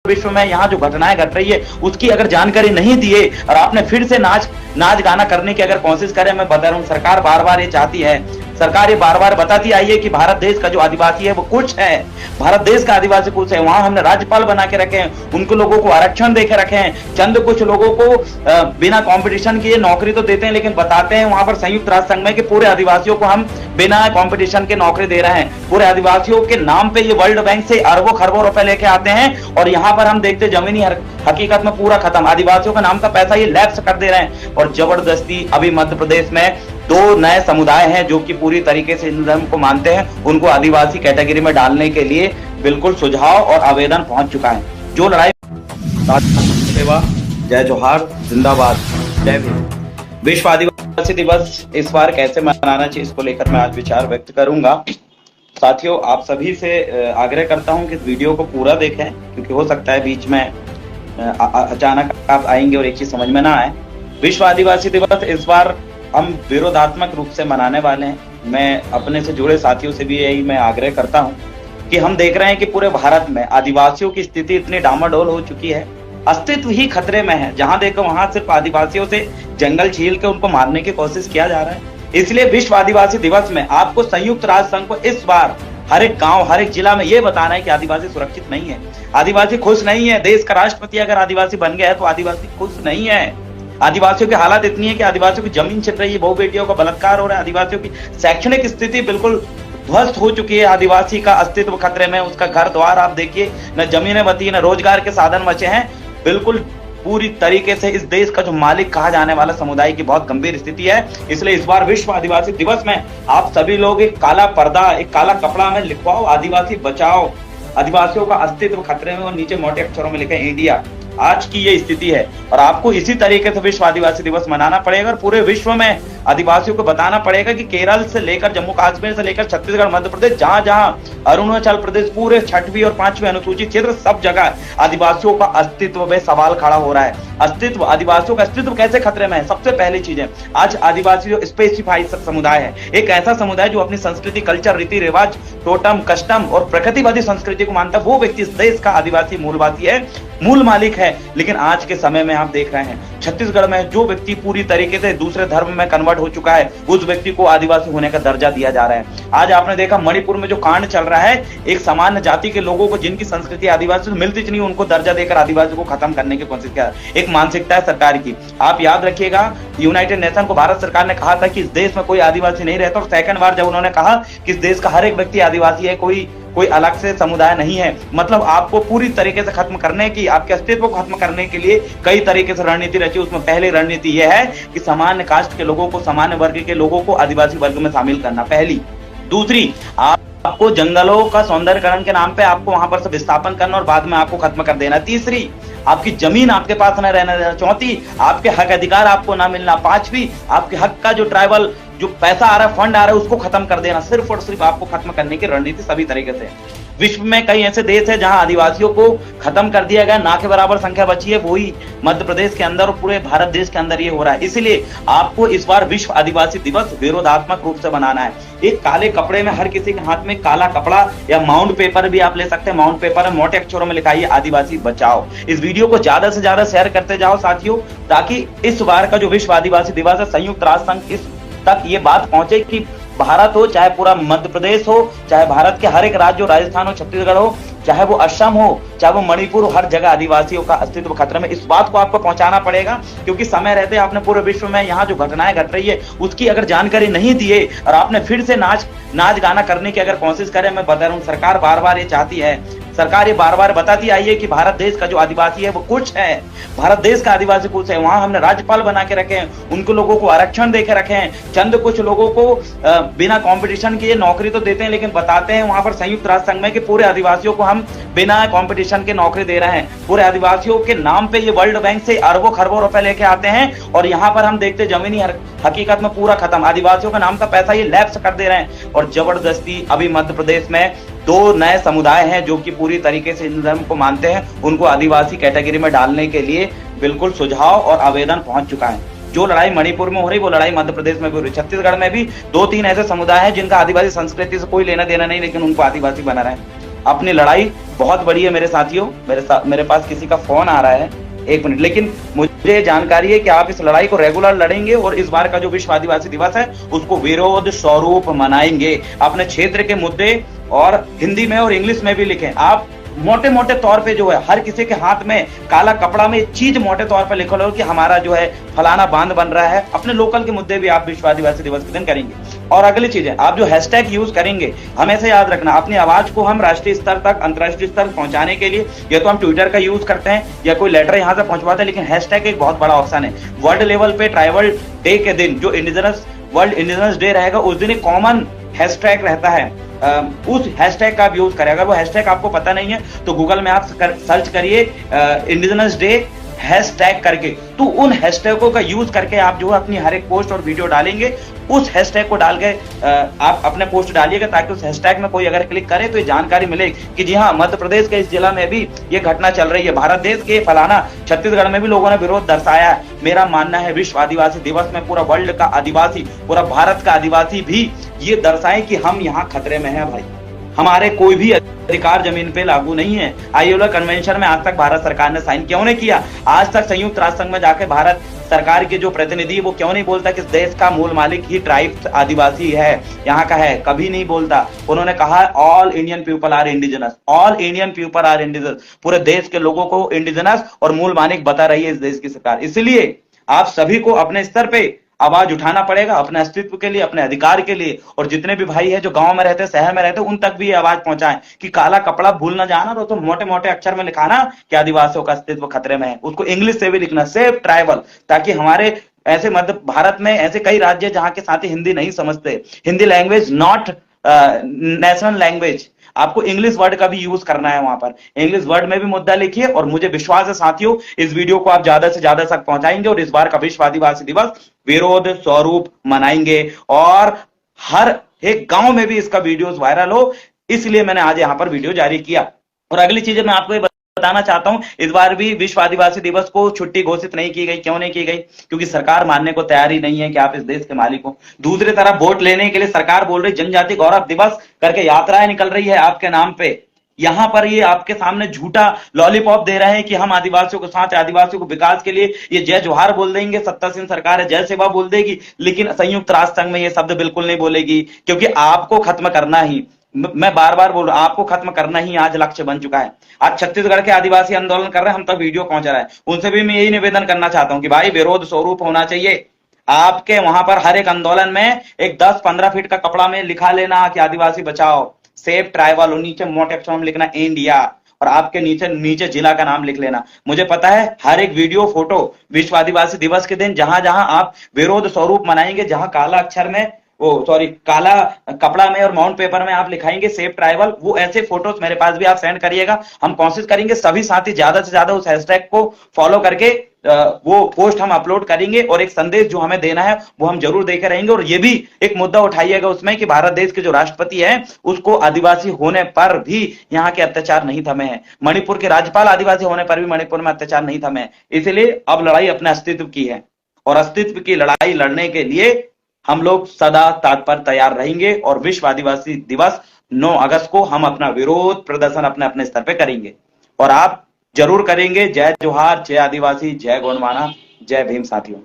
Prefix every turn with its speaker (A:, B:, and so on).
A: विश्व में यहाँ जो घटनाएं घट रही है उसकी अगर जानकारी नहीं दिए और आपने फिर से नाच गाना करने की अगर कोशिश करे, मैं बता रहा हूँ सरकार बार बार ये चाहती है, सरकार ये बार बार बताती आई है कि भारत देश का जो आदिवासी है वो कुछ है, भारत देश का आदिवासी कुछ है। वहां हमने राज्यपाल बना के रखे हैं, उनको लोगों को आरक्षण दे के रखे हैं, चंद कुछ लोगों को बिना कंपटीशन के नौकरी तो देते हैं, लेकिन बताते हैं वहां पर संयुक्त राष्ट्र संघ में कि पूरे आदिवासियों को हम बिना कंपटीशन के नौकरी दे रहे हैं। पूरे आदिवासियों के नाम पे ये वर्ल्ड बैंक से अरबों खरबों रुपए लेके आते हैं और यहाँ पर हम देखते जमीनी हकीकत में पूरा खत्म, आदिवासियों का नाम का पैसा ये लैप्स कर दे रहे हैं। और जबरदस्ती अभी मध्य प्रदेश में 2 नए समुदाय हैं जो कि पूरी तरीके से हिंदू धर्म को मानते हैं, उनको आदिवासी कैटेगरी में डालने के लिए बिल्कुल सुझाव और आवेदन पहुंच चुका है। जो लड़ाई सेवा, जय जोहार, जिंदाबाद, जय भीम। विश्व आदिवासी दिवस इस बार कैसे मनाना चाहिए, इसको लेकर मैं आज विचार व्यक्त करूंगा। साथियों, आप सभी से आग्रह करता हूं कि इस वीडियो को पूरा देखें, क्योंकि हो सकता है बीच में अचानक आप आएंगे और एक चीज समझ में ना आए। विश्व आदिवासी दिवस इस बार हम विरोधात्मक रूप से मनाने वाले हैं। मैं अपने से जुड़े साथियों से भी यही मैं आग्रह करता हूं कि हम देख रहे हैं कि पूरे भारत में आदिवासियों की स्थिति इतनी डामाडोल हो चुकी है, अस्तित्व ही खतरे में है। जहां देखो वहां सिर्फ आदिवासियों से जंगल छील के उनको मारने की कोशिश किया जा रहा है। इसलिए विश्व आदिवासी दिवस में आपको संयुक्त राष्ट्र संघ को इस बार हर एक गांव, हर एक जिला में ये बताना है कि आदिवासी सुरक्षित नहीं है, आदिवासी खुश नहीं है। देश का राष्ट्रपति अगर आदिवासी बन गया है तो आदिवासी खुश नहीं है। आदिवासियों की हालत इतनी है कि आदिवासियों की जमीन छिन रही है, बहु बेटियों का बलात्कार हो रहा है, आदिवासियों की शैक्षणिक स्थिति बिल्कुल ध्वस्त हो चुकी है, आदिवासी का अस्तित्व खतरे में, उसका घर द्वार आप देखिए, न जमीनें बची, न रोजगार के साधन बचे हैं। बिल्कुल पूरी तरीके से इस देश का जो मालिक कहा जाने वाला समुदाय की बहुत गंभीर स्थिति है। इसलिए इस बार विश्व आदिवासी दिवस में आप सभी लोग एक काला पर्दा, एक काला कपड़ा में लिखवाओ, आदिवासी बचाओ, आदिवासियों का अस्तित्व खतरे में, और नीचे मोटे अक्षरों में लिखे इंडिया। आज की ये स्थिति है और आपको इसी तरीके से विश्व आदिवासी दिवस मनाना पड़ेगा और पूरे विश्व में आदिवासियों को बताना पड़ेगा कि केरल से लेकर जम्मू कश्मीर से लेकर छत्तीसगढ़, मध्य प्रदेश, जहां जहां अरुणाचल प्रदेश, पूरे 6वीं और 5वीं अनुसूचित क्षेत्र, सब जगह आदिवासियों का अस्तित्व में सवाल खड़ा हो रहा है। अस्तित्व, आदिवासियों का अस्तित्व कैसे खतरे में है? सबसे पहली चीज है, आज आदिवासी जो स्पेसिफाइड समुदाय है, एक ऐसा समुदाय जो अपनी संस्कृति, कल्चर, रीति रिवाज, टोटम, कस्टम और प्रकृतिवादी संस्कृति को मानता है, वो व्यक्ति इस देश का आदिवासी मूलवासी है, मूल मालिक है। लेकिन आज के समय में आप देख रहे हैं छत्तीसगढ़ में जो व्यक्ति पूरी तरीके से दूसरे धर्म में कन्वर्ट हो चुका है, उस व्यक्ति को आदिवासी होने का दर्जा दिया जा रहा है। आज आपने देखा मणिपुर में जो कांड चल रहा है, एक सामान्य जाति के लोगों को जिनकी संस्कृति आदिवासी से मिलती नहीं, उनको दर्जा देकर आदिवासी को खत्म करने की कोशिश किया। एक मानसिकता है सरकार की। आप याद रखिएगा, यूनाइटेड नेशन को भारत सरकार ने कहा था कि इस देश में कोई आदिवासी नहीं रहता, और सेकंड बार जब उन्होंने कहा कि इस देश का हर एक व्यक्ति आदिवासी है, कोई अलग से समुदाय नहीं है, मतलब आपको पूरी तरीके से खत्म करने की, आपके अस्तित्व को खत्म करने के लिए कई तरीके से रणनीति रची। उसमें पहली रणनीति यह है कि सामान्य कास्ट के लोगों को, सामान्य वर्ग के लोगों को आदिवासी वर्ग में शामिल करना, पहली। दूसरी, आपको जंगलों का सौंदर्यकरण के नाम पे आपको वहां पर से विस्थापन करना और बाद में आपको खत्म कर देना। तीसरी, आपकी जमीन आपके पास न रहने देना। चौथी, आपके हक अधिकार आपको ना मिलना। पांचवी, आपके हक का जो ट्राइबल जो पैसा आ रहा है, फंड आ रहा है, उसको खत्म कर देना। सिर्फ और सिर्फ आपको खत्म करने की रणनीति सभी तरीके से। विश्व में कई ऐसे देश है जहां आदिवासियों को खत्म कर दिया गया, ना के बराबर संख्या बची है, वही मध्य प्रदेश के अंदर और पूरे भारत देश के अंदर ये हो रहा है। इसलिए आपको इस बार विश्व आदिवासी दिवस विरोधात्मक रूप से मनाना है। एक काले कपड़े में, हर किसी के हाथ में काला कपड़ा या माउंट पेपर भी आप ले सकते हैं, माउंट पेपर में मोटे अक्षरों में लिखा है आदिवासी बचाओ। इस वीडियो को ज्यादा से ज्यादा शेयर करते जाओ साथियों, ताकि इस बार का जो विश्व आदिवासी दिवस है, संयुक्त राष्ट्र संघ इस तक ये बात पहुंचे कि भारत हो, चाहे पूरा मध्य प्रदेश हो, चाहे भारत के हर एक राज्य हो, राजस्थान हो, छत्तीसगढ़ हो, चाहे वो असम हो, चाहे वो मणिपुर हो, हर जगह आदिवासियों का अस्तित्व खतरे में। इस बात को आपको पहुंचाना पड़ेगा, क्योंकि समय रहते आपने पूरे विश्व में यहाँ जो घटनाएं घट रही है उसकी अगर जानकारी नहीं दिए और आपने फिर से नाच गाना करने की अगर कोशिश करे, मैं बता रहा हूँ सरकार बार बार ये चाहती है, सरकार ये बार बार बताती आई है कि भारत देश का जो आदिवासी है वो कुछ है, भारत देश का आदिवासी कुछ है। वहां हमने राज्यपाल बना के रखे हैं, उनको लोगों को आरक्षण दे के रखे हैं, चंद कुछ लोगों को बिना कंपटीशन के नौकरी तो देते हैं, लेकिन बताते हैं वहां पर संयुक्त राष्ट्र संघ में कि पूरे आदिवासियों को हम बिना कंपटीशन के नौकरी दे रहे हैं। पूरे आदिवासियों के नाम पे ये वर्ल्ड बैंक से अरबों खरबों रुपए लेके आते हैं और यहाँ पर हम देखते जमीनी हकीकत में पूरा खत्म, आदिवासियों का नाम का पैसा ये लैप्स कर दे रहे हैं। और जबरदस्ती अभी मध्य प्रदेश में 2 नए समुदाय हैं जो कि पूरी तरीके से हिंदू धर्म को मानते हैं, उनको आदिवासी कैटेगरी में डालने के लिए बिल्कुल सुझाव और आवेदन पहुंच चुका है। जो लड़ाई मणिपुर में हो रही वो लड़ाई मध्य प्रदेश में भी हो रही, छत्तीसगढ़ में भी 2-3 ऐसे समुदाय हैं जिनका आदिवासी संस्कृति से कोई लेना देना नहीं, लेकिन उनको आदिवासी बना रहे हैं। अपनी लड़ाई बहुत बड़ी है मेरे साथियों। मेरे पास किसी का फोन आ रहा है, एक मिनट। लेकिन मुझे जानकारी है कि आप इस लड़ाई को रेगुलर लड़ेंगे और इस बार का जो विश्व आदिवासी दिवस है उसको विरोध स्वरूप मनाएंगे। अपने क्षेत्र के मुद्दे और हिंदी में और इंग्लिश में भी लिखें। आप मोटे मोटे तौर पे जो है हर किसी के हाथ में काला कपड़ा में एक चीज मोटे तौर पे लिखो लो कि हमारा जो है फलाना बांध बन रहा है। अपने लोकल के मुद्दे भी आप विश्व आदिवासी दिवस के दिन करेंगे। और अगली चीज है, आप जो हैशटैग यूज करेंगे हमेशा याद रखना, अपनी आवाज को हम राष्ट्रीय स्तर तक अंतर्राष्ट्रीय स्तर पहुंचाने के लिए या तो हम ट्विटर का यूज करते हैं या कोई लेटर यहाँ से पहुंचवाते हैं, लेकिन हैशटैग एक बहुत बड़ा ऑप्शन है। वर्ल्ड लेवल पे ट्राइबल डे के दिन जो वर्ल्ड इंडिजिनस डे रहेगा उस दिन एक कॉमन हैशटैग रहता है, उस हैशटैग का आप यूज करें। अगर वो हैशटैग आपको पता नहीं है तो गूगल में आप सर्च करिए इंडिजिनस डे हैशटैग करके, तो उन हैशटैगों का यूज करके आप जो है अपनी हर एक पोस्ट और वीडियो डालेंगे, उस हैशटैग को डाल के आप अपने पोस्ट डालिएगा ताकि उस हैशटैग में कोई अगर क्लिक करे तो ये जानकारी मिले कि जी हाँ, मध्य प्रदेश के इस जिला में भी ये घटना चल रही है, भारत देश के फलाना छत्तीसगढ़ में भी लोगों ने विरोध दर्शाया है। मेरा मानना है विश्व आदिवासी दिवस में पूरा वर्ल्ड का आदिवासी, पूरा भारत का आदिवासी भी ये दर्शाए कि हम यहाँ खतरे में हैं भाई, हमारे कोई भी अधिकार जमीन पे लागू नहीं है। आईएलओ कन्वेंशन में आज तक भारत सरकार ने साइन क्यों नहीं किया? आज तक संयुक्त राष्ट्र संघ में जाके भारत सरकार के जो प्रतिनिधि वो क्यों नहीं बोलता कि इस देश का मूल मालिक ही ट्राइब्स आदिवासी है, यहाँ का है? कभी नहीं बोलता। उन्होंने कहा all Indian people are indigenous, all Indian people are indigenous, पूरे देश के लोगों को इंडिजिनस और मूल मालिक बता रही है इस देश की सरकार। इसलिए आप सभी को अपने स्तर पे आवाज उठाना पड़ेगा अपने अस्तित्व के लिए, अपने अधिकार के लिए। और जितने भी भाई है जो गांव में रहते, शहर में रहते, उन तक भी ये आवाज पहुंचाएं कि काला कपड़ा भूल ना जाना, तो मोटे मोटे अक्षर में लिखाना कि आदिवासियों का अस्तित्व खतरे में है। उसको इंग्लिश से भी लिखना, सेव ट्राइबल, ताकि हमारे ऐसे मध्य भारत में ऐसे कई राज्य जहां के साथी हिंदी नहीं समझते। Hindi language not national language, आपको इंग्लिश वर्ड का भी यूज करना है। वहां पर इंग्लिश वर्ड में भी मुद्दा लिखिए और मुझे विश्वास है साथियों इस वीडियो को आप ज्यादा से ज्यादा तक पहुंचाएंगे और इस बार का विश्व आदिवासी दिवस विरोध स्वरूप मनाएंगे और हर एक गांव में भी इसका वीडियोस वायरल हो। इसलिए मैंने आज यहां पर वीडियो जारी किया। और अगली चीज मैं आपको बताना चाहता हूं, इस बार भी विश्व आदिवासी दिवस को छुट्टी घोषित नहीं की गई। क्यों नहीं की गई? क्योंकि सरकार मानने को तैयार ही नहीं है कि आप इस देश के मालिक हो। दूसरी तरफ वोट लेने के लिए सरकार बोल रही जनजाति गौरव दिवस करके यात्राएं निकल रही है आपके नाम पे। यहां पर ये आपके सामने झूठा लॉलीपॉप दे रहे हैं कि हम आदिवासियों के साथ, आदिवासियों को विकास के लिए ये जय जोहार बोल देंगे, सत्तासीन सरकार है जय सेवा बोल देगी, लेकिन संयुक्त राष्ट्र संघ में ये शब्द बिल्कुल नहीं बोलेगी। क्योंकि आपको खत्म करना ही, मैं बार बार बोल रहा हूं, आपको खत्म करना ही आज लक्ष्य बन चुका है। आज छत्तीसगढ़ के आदिवासी आंदोलन कर रहे हैं, हम तक वीडियो पहुंच रहा है, उनसे भी मैं यही निवेदन करना चाहता हूं कि भाई विरोध स्वरूप होना चाहिए। आपके वहां पर हर एक आंदोलन में एक 10-15 फीट का कपड़ा में लिखा लेना कि आदिवासी बचाओ, सेव ट्राइबल, और नीचे मोटे अक्षरों में लिखना इंडिया, और आपके नीचे जिला का नाम लिख लेना। मुझे पता है हर एक वीडियो फोटो विश्व आदिवासी दिवस के दिन जहां जहां आप विरोध स्वरूप मनाएंगे, जहां काला अक्षर में काला कपड़ा में और माउंट पेपर में आप लिखाएंगे सेव ट्राइबल, वो ऐसे फोटोज मेरे पास भी आप सेंड करिएगा। हम कोशिश करेंगे सभी साथी ज्यादा से ज्यादा उस हैशटैग को फॉलो करके वो पोस्ट हम अपलोड करेंगे और एक संदेश जो हमें देना है वो हम जरूर देकर रहेंगे। और ये भी एक मुद्दा उठाइएगा उसमें कि भारत देश के जो राष्ट्रपति है उसको आदिवासी होने पर भी यहाँ के अत्याचार नहीं थमे हैं। मणिपुर के राज्यपाल आदिवासी होने पर भी मणिपुर में अत्याचार नहीं थमे हैं। इसलिए अब लड़ाई अपने अस्तित्व की है और अस्तित्व की लड़ाई लड़ने के लिए हम लोग सदा तत्पर तैयार रहेंगे। और विश्व आदिवासी दिवस 9 अगस्त को हम अपना विरोध प्रदर्शन अपने अपने स्तर पे करेंगे और आप जरूर करेंगे। जय जोहार, जय आदिवासी, जय गोंडवाना, जय भीम साथियों।